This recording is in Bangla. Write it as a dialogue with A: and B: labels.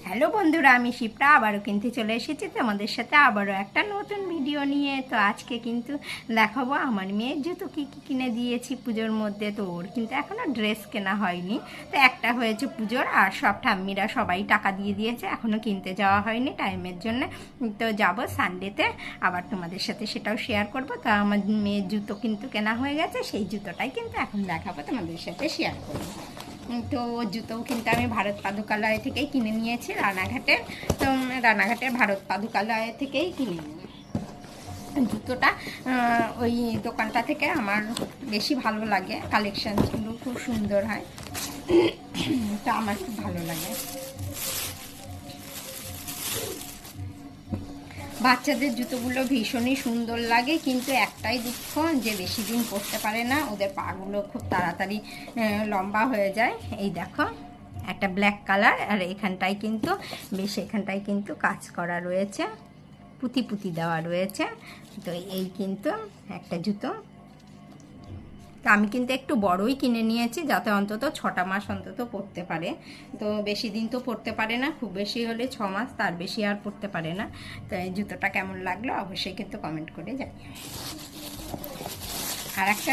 A: হ্যালো বন্ধুরা, আমি শিপ্রা আবারও কিন্তু চলে এসেছি তোমাদের সাথে আবারও একটা নতুন ভিডিও নিয়ে। তো আজকে কিন্তু দেখাবো আমার মেয়ের জুতো কী কী কিনে দিয়েছি পুজোর মধ্যে। তো ওর কিন্তু এখনও ড্রেস কেনা হয়নি, তো একটা হয়েছে পুজোর, আর সব ঠাম্মিরা সবাই টাকা দিয়ে দিয়েছে, এখনও কিনতে যাওয়া হয়নি টাইমের জন্য। তো যাব সানডেতে, আবার তোমাদের সাথে সেটাও শেয়ার করব। তো আমার মেয়ের জুতো কিন্তু কেনা হয়ে গেছে, সেই জুতোটাই কিন্তু এখন দেখাবো, তোমাদের সাথে শেয়ার করবো। তো জুতোও কিন্তু আমি ভারত পাদুকালয় থেকেই কিনে নিয়েছি রানাঘাটে। তো রানাঘাটের ভারত পাদুকালয় থেকেই কিনে নিই জুতোটা। ওই দোকানটা থেকে আমার বেশি ভালো লাগে, কালেকশানগুলো খুব সুন্দর হয়, তো আমার খুব ভালো লাগে। বাচ্চাদের জুতোগুলো ভীষণই সুন্দর লাগে, কিন্তু একটাই দুঃখ যে বেশি দিন পরতে পারে না, ওদের পাগুলো খুব তাড়াতাড়ি লম্বা হয়ে যায়। এই দেখো একটা ব্ল্যাক কালার, আর এখানটায় কিন্তু বেশ এখানটায় কিন্তু কাজ করা রয়েছে, পুঁতি পুঁতি দেওয়া রয়েছে। তো এই কিন্তু একটা জুতো। তো আমি কিন্তু একটু বড়ই কিনে নিয়েছি, যাতে অন্তত 6টা মাস অন্তত পরতে পারে। তো বেশি দিন তো পরতে পারে না, খুব বেশি হলে 6 মাস, তার বেশি আর পরতে পারে না। তো এই জুতোটা কেমন লাগলো অবশ্যই কিন্তু কমেন্ট করে জানিও। আর একটা